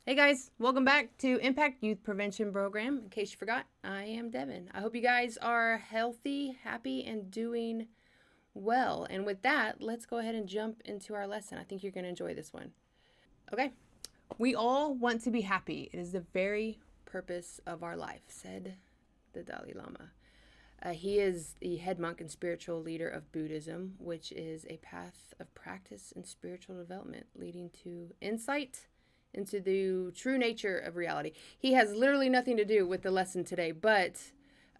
Hey guys, welcome back to Impact Youth Prevention Program. In case you forgot, I am Devon. I hope you guys are healthy, happy, and doing well. And with that, let's go ahead and jump into our lesson. I think you're going to enjoy this one. Okay. We all want to be happy. It is the very purpose of our life, said the Dalai Lama. He is the head monk and spiritual leader of Buddhism, which is a path of practice and spiritual development leading to insight into the true nature of reality. He has literally nothing to do with the lesson today, but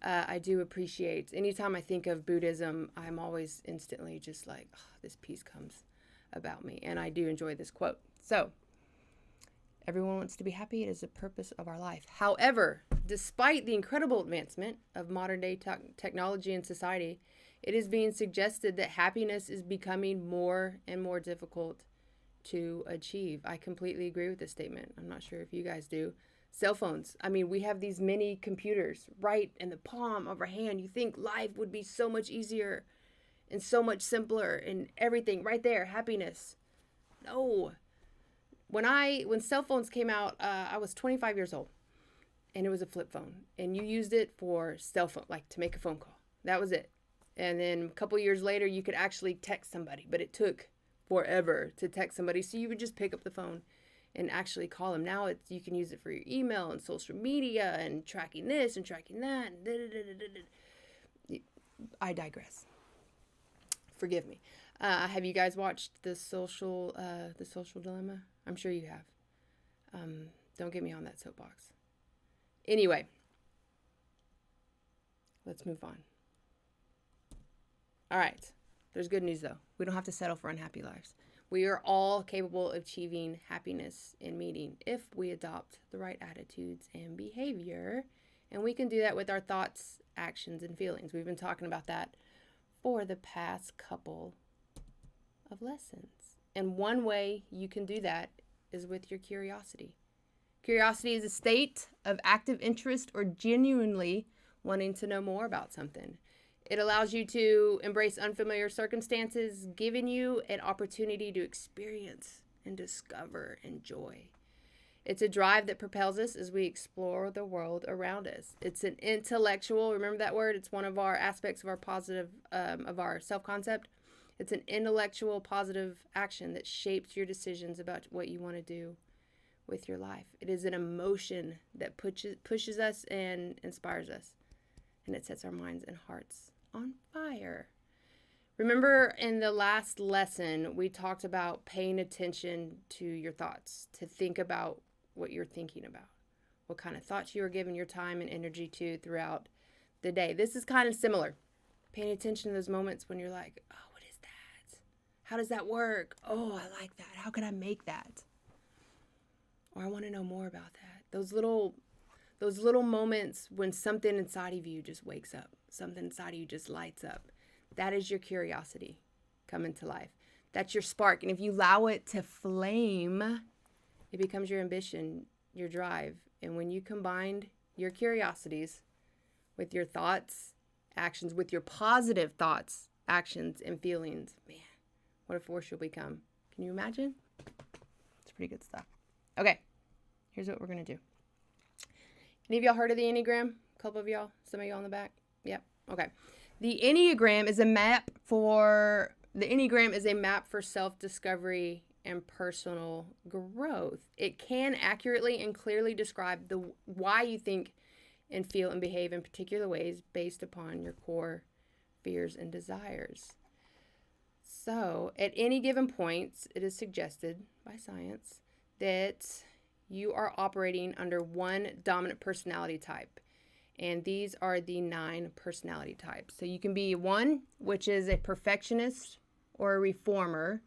I do appreciate anytime I think of Buddhism, I'm always instantly just like, oh, this peace comes about me. And I do enjoy this quote. So, everyone wants to be happy. It is the purpose of our life. However, despite the incredible advancement of modern day technology and society, it is being suggested that happiness is becoming more and more difficult to achieve. I completely agree with this statement. I'm not sure if you guys do. Cell phones. I mean, we have these mini computers right in the palm of our hand. You think life would be so much easier and so much simpler and everything right there. Happiness. No. When cell phones came out, I was 25 years old, and it was a flip phone, and you used it for cell phone, like to make a phone call. That was it. And then a couple years later, you could actually text somebody, but it took forever to text somebody, so you would just pick up the phone and actually call them. Now you can use it for your email and social media and tracking this and tracking that. And I digress. Forgive me. Have you guys watched the social dilemma? I'm sure you have. Don't get me on that soapbox. Anyway, let's move on. All right. There's good news, though. We don't have to settle for unhappy lives. We are all capable of achieving happiness and meaning if we adopt the right attitudes and behavior. And we can do that with our thoughts, actions, and feelings. We've been talking about that for the past couple of lessons. And one way you can do that is with your curiosity. Curiosity is a state of active interest or genuinely wanting to know more about something. It allows you to embrace unfamiliar circumstances, giving you an opportunity to experience and discover and joy. It's a drive that propels us as we explore the world around us. It's an intellectual, remember that word? It's one of our aspects of our positive, of our self-concept. It's an intellectual positive action that shapes your decisions about what you want to do with your life. It is an emotion that pushes us and inspires us. And it sets our minds and hearts on fire. Remember in the last lesson, we talked about paying attention to your thoughts, to think about what you're thinking about, what kind of thoughts you are giving your time and energy to throughout the day. This is kind of similar. Paying attention to those moments when you're like, oh, what is that? How does that work? Oh, I like that. How can I make that? Or I want to know more about that. Those little moments when something inside of you just wakes up, something inside of you just lights up. That is your curiosity coming to life. That's your spark. And if you allow it to flame, it becomes your ambition, your drive. And when you combine your curiosities with your thoughts, actions, with your positive thoughts, actions, and feelings, man, what a force you'll become. Can you imagine? It's pretty good stuff. Okay, here's what we're going to do. Any of y'all heard of the Enneagram? A couple of y'all? Some of y'all in the back? Yep. Okay. The Enneagram is a map for self-discovery and personal growth. It can accurately and clearly describe why you think and feel and behave in particular ways based upon your core fears and desires. So, at any given point, it is suggested by science that you are operating under one dominant personality type. And these are the 9 personality types. So you can be 1, which is a perfectionist or a reformer.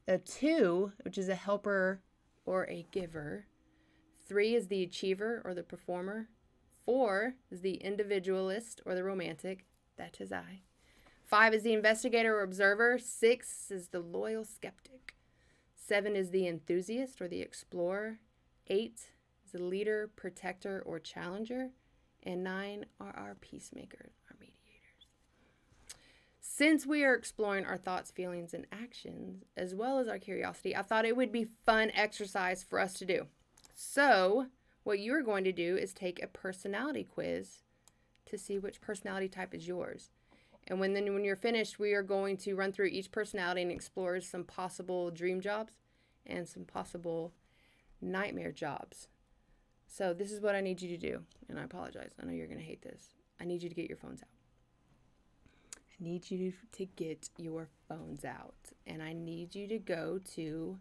A 2, which is a helper or a giver. 3 is the achiever or the performer. 4 is the individualist or the romantic. That is I. 5 is the investigator or observer. 6 is the loyal skeptic. 7 is the enthusiast or the explorer. 8 is the leader, protector, or challenger. And 9 are our peacemakers, our mediators. Since we are exploring our thoughts, feelings, and actions, as well as our curiosity, I thought it would be fun exercise for us to do. So what you're going to do is take a personality quiz to see which personality type is yours. And when you're finished, we are going to run through each personality and explore some possible dream jobs and some possible nightmare jobs. So this is what I need you to do. And I apologize. I know you're going to hate this. I need you to get your phones out. I need you to get your phones out. And I need you to go to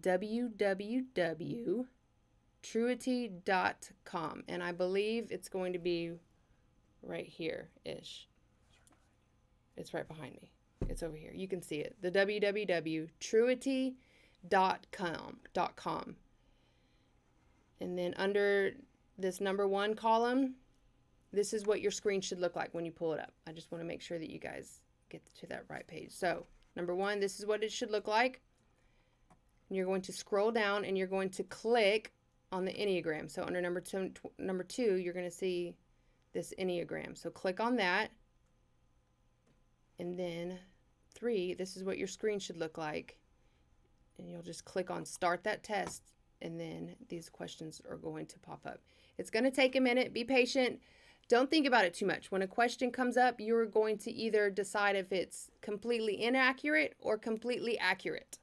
www.truity.com. And I believe it's going to be right here-ish. It's right behind me. It's over here. You can see it. The www.truity.com. And then under this number 1 column, this is what your screen should look like when you pull it up. I just want to make sure that you guys get to that right page. So, number 1, this is what it should look like. And you're going to scroll down and you're going to click on the Enneagram. So, under number 2, you're going to see this Enneagram. So, click on that. And then 3, this is what your screen should look like. And you'll just click on Start That Test. And then these questions are going to pop up. It's going to take a minute. Be patient. Don't think about it too much. When a question comes up, you're going to either decide if it's completely inaccurate or completely accurate,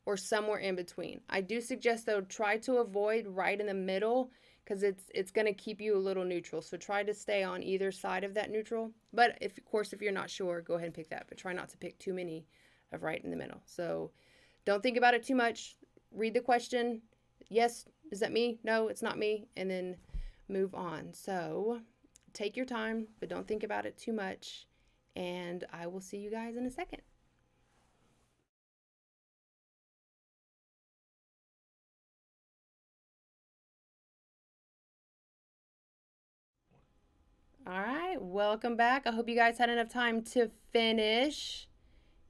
or somewhere in between. I do suggest, though, try to avoid right in the middle, because it's going to keep you a little neutral. So try to stay on either side of that neutral. But of course, if you're not sure, go ahead and pick that. But try not to pick too many of right in the middle. So don't think about it too much. Read the question. Yes, is that me? No, it's not me. And then move on. So take your time, but don't think about it too much. And I will see you guys in a second. All right, welcome back. I hope you guys had enough time to finish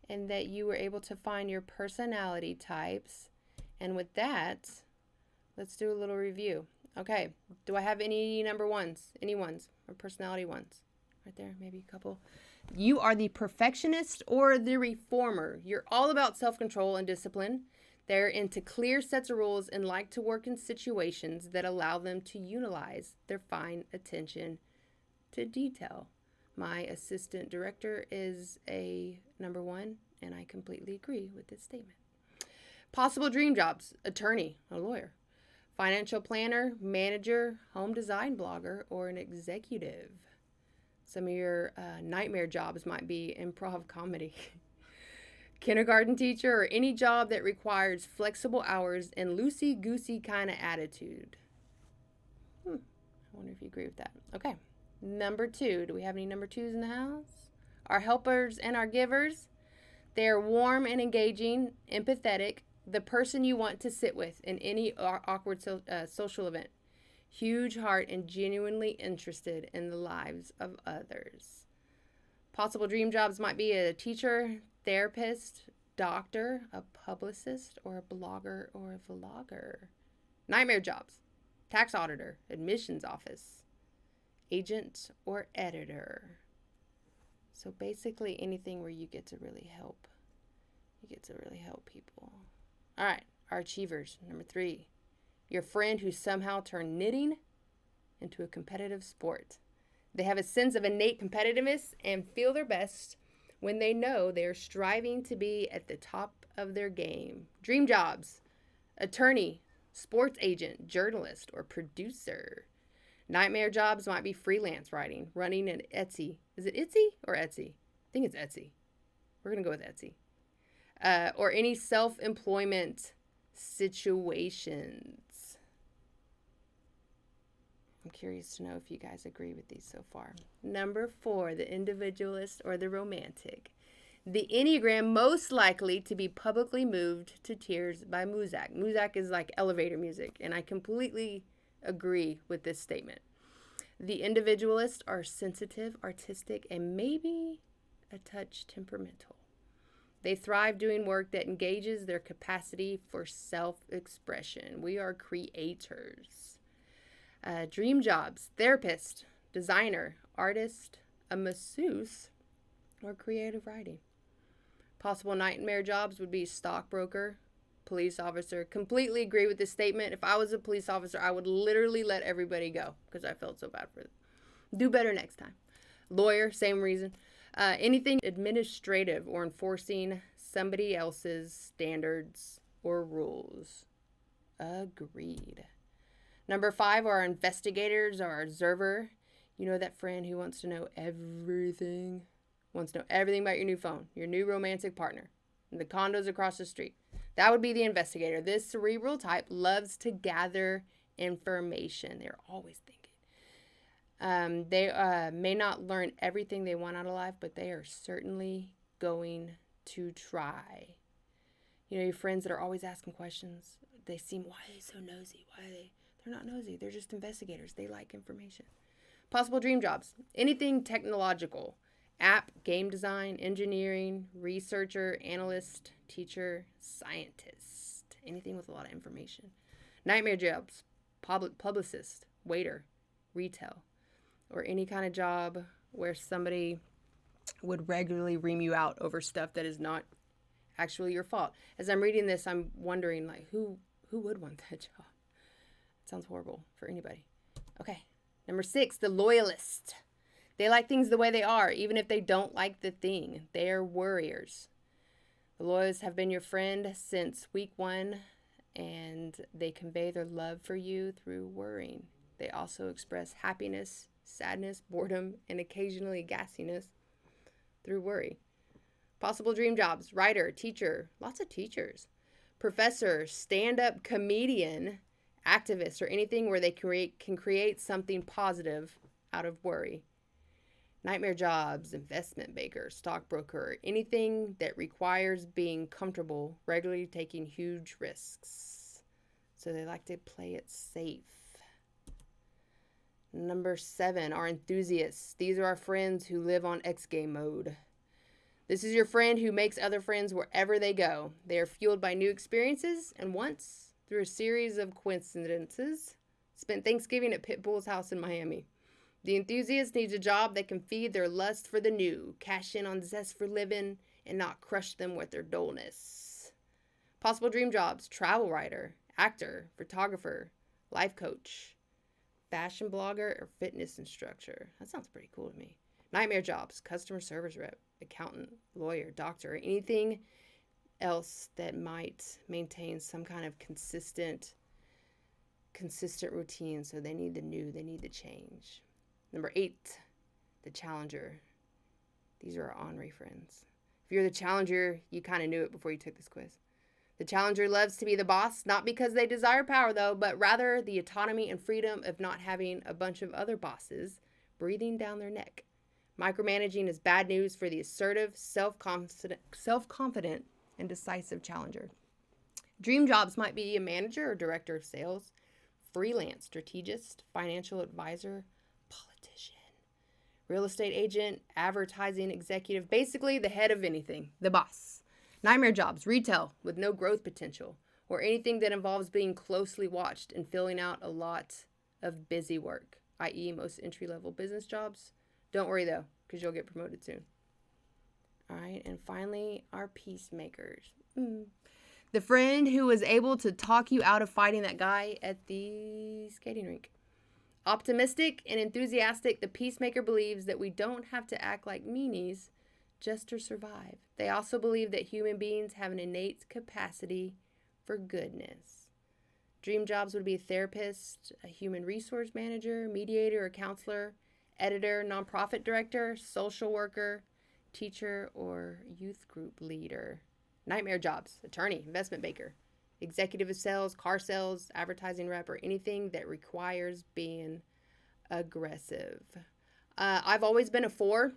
and that you were able to find your personality types. And with that, let's do a little review. Okay, do I have any number 1s? Any ones or personality 1s? Right there, maybe a couple. You are the perfectionist or the reformer. You're all about self-control and discipline. They're into clear sets of rules and like to work in situations that allow them to utilize their fine attention to detail. My assistant director is a number 1, and I completely agree with this statement. Possible dream jobs: attorney, a lawyer, financial planner, manager, home design blogger, or an executive. Some of your nightmare jobs might be improv comedy, kindergarten teacher, or any job that requires flexible hours and loosey-goosey kind of attitude. I wonder if you agree with that. Okay. Number 2. Do we have any number 2s in the house? Our helpers and our givers. They are warm and engaging, empathetic, the person you want to sit with in any awkward social event. Huge heart and genuinely interested in the lives of others. Possible dream jobs might be a teacher, therapist, doctor, a publicist, or a blogger or a vlogger. Nightmare jobs: tax auditor, admissions office, agent, or editor. So basically anything where you get to really help. You get to really help people. All right, our achievers. Number 3, your friend who somehow turned knitting into a competitive sport. They have a sense of innate competitiveness and feel their best when they know they are striving to be at the top of their game. Dream jobs: attorney, sports agent, journalist, or producer. Nightmare jobs might be freelance writing, running an Etsy. Is it Etsy or Etsy? I think it's Etsy. We're going to go with Etsy. Or any self-employment situations. I'm curious to know if you guys agree with these so far. Number 4, the individualist or the romantic. The Enneagram most likely to be publicly moved to tears by Muzak. Muzak is like elevator music, and I completely agree with this statement. The individualists are sensitive, artistic, and maybe a touch temperamental. They thrive doing work that engages their capacity for self-expression. We are creators. Dream jobs: therapist, designer, artist, a masseuse, or creative writing. Possible nightmare jobs would be stockbroker, police officer. Completely agree with this statement. If I was a police officer, I would literally let everybody go because I felt so bad for them. Do better next time. Lawyer, same reason. Anything administrative or enforcing somebody else's standards or rules. Agreed. Number 5 are investigators or observer. You know that friend who wants to know everything? Wants to know everything about your new phone, your new romantic partner, and the condos across the street. That would be the investigator. This cerebral type loves to gather information. They're always thinking. They may not learn everything they want out of life, but they are certainly going to try. You know, your friends that are always asking questions, they seem, why are they so nosy? They're not nosy. They're just investigators. They like information. Possible dream jobs. Anything technological. App, game design, engineering, researcher, analyst, teacher, scientist. Anything with a lot of information. Nightmare jobs. Publicist, waiter, retail. Or any kind of job where somebody would regularly ream you out over stuff that is not actually your fault. As I'm reading this, I'm wondering, like, who would want that job? It sounds horrible for anybody. Okay. Number 6, the loyalist. They like things the way they are, even if they don't like the thing. They are worriers. The loyalists have been your friend since week 1, and they convey their love for you through worrying. They also express happiness, sadness, boredom, and occasionally gassiness through worry. Possible dream jobs. Writer, teacher, lots of teachers. Professor, stand-up comedian, activist, or anything where they can create something positive out of worry. Nightmare jobs, investment banker, stockbroker, anything that requires being comfortable, regularly taking huge risks. So they like to play it safe. Number 7 are enthusiasts. These are our friends who live on X game mode. This is your friend who makes other friends wherever they go. They are fueled by new experiences and once, through a series of coincidences, spent Thanksgiving at Pitbull's house in Miami. The enthusiast needs a job that can feed their lust for the new, cash in on zest for living, and not crush them with their dullness. Possible dream jobs. Travel writer, actor, photographer, life coach, fashion blogger, or fitness instructor. That sounds pretty cool to me. Nightmare jobs. Customer service rep, accountant, lawyer, doctor, or anything else that might maintain some kind of consistent routine. So they need the new, they need the change. Number 8, the challenger. These are our ornery friends. If you're the challenger, you kind of knew it before you took this quiz. The challenger loves to be the boss, not because they desire power though, but rather the autonomy and freedom of not having a bunch of other bosses breathing down their neck. Micromanaging is bad news for the assertive, self-confident, and decisive challenger. Dream jobs might be a manager or director of sales, freelance strategist, financial advisor, politician, real estate agent, advertising executive, basically the head of anything, the boss. Nightmare jobs, retail with no growth potential, or anything that involves being closely watched and filling out a lot of busy work, i.e. most entry-level business jobs. Don't worry though, because you'll get promoted soon. All right, and finally, our peacemakers. The friend who was able to talk you out of fighting that guy at the skating rink. Optimistic and enthusiastic, the peacemaker believes that we don't have to act like meanies just to survive. They also believe that human beings have an innate capacity for goodness. Dream jobs would be a therapist, a human resource manager, mediator or counselor, editor, nonprofit director, social worker, teacher, or youth group leader. Nightmare jobs, attorney, investment banker, executive of sales, car sales, advertising rep, or anything that requires being aggressive. I've always been a 4,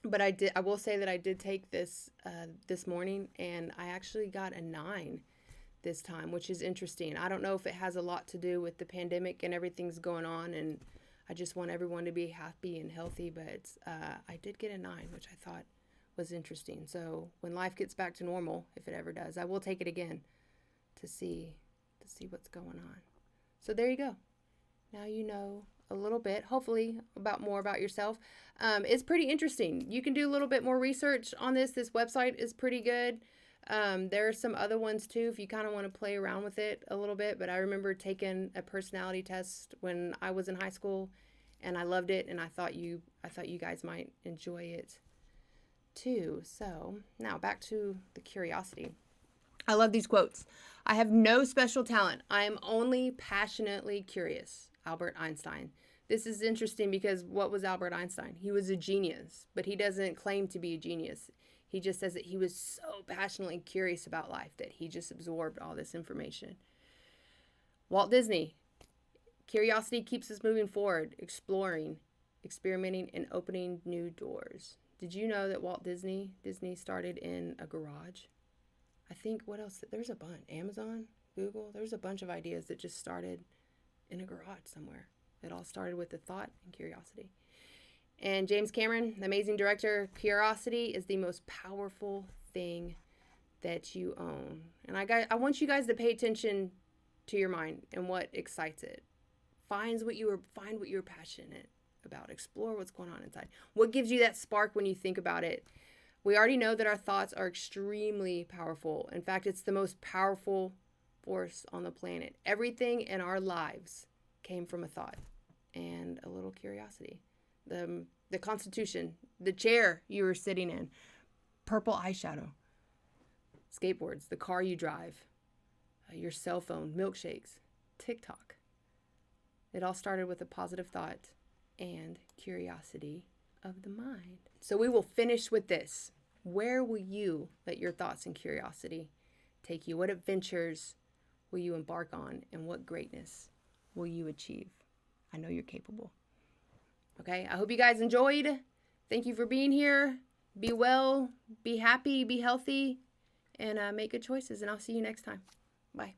but I will say that I did take this this morning, and I actually got a 9 this time, which is interesting. I don't know if it has a lot to do with the pandemic and everything's going on, and I just want everyone to be happy and healthy, but I did get a 9, which I thought was interesting. So when life gets back to normal, if it ever does, I will take it again to see what's going on. So there you go. Now you know a little bit, hopefully, more about yourself. It's pretty interesting. You can do a little bit more research on this. This website is pretty good. There are some other ones too if you kind of want to play around with it a little bit, but I remember taking a personality test when I was in high school, and I loved it, and I thought you guys might enjoy it too. So now back to the curiosity. I love these quotes. I have no special talent. I am only passionately curious. Albert Einstein. This is interesting because what was Albert Einstein? He was a genius, but he doesn't claim to be a genius. He just says that he was so passionately curious about life that he just absorbed all this information. Walt Disney. Curiosity keeps us moving forward, exploring, experimenting, and opening new doors. Did you know that Walt Disney started in a garage? I think, what else? There's a bunch. Amazon, Google, there's a bunch of ideas that just started in a garage somewhere. It all started with a thought and curiosity. And James Cameron, the amazing director, curiosity is the most powerful thing that you own. And I want you guys to pay attention to your mind and what excites it. Find what you're passionate about. Explore what's going on inside. What gives you that spark when you think about it? We already know that our thoughts are extremely powerful. In fact, it's the most powerful force on the planet. Everything in our lives came from a thought and a little curiosity. The Constitution, the chair you were sitting in, purple eyeshadow, skateboards, the car you drive, your cell phone, milkshakes, TikTok. It all started with a positive thought and curiosity of the mind. So we will finish with this. Where will you let your thoughts and curiosity take you? What adventures will you embark on, and what greatness will you achieve? I know you're capable. Okay, I hope you guys enjoyed. Thank you for being here. Be well, be happy, be healthy, and make good choices. And I'll see you next time. Bye.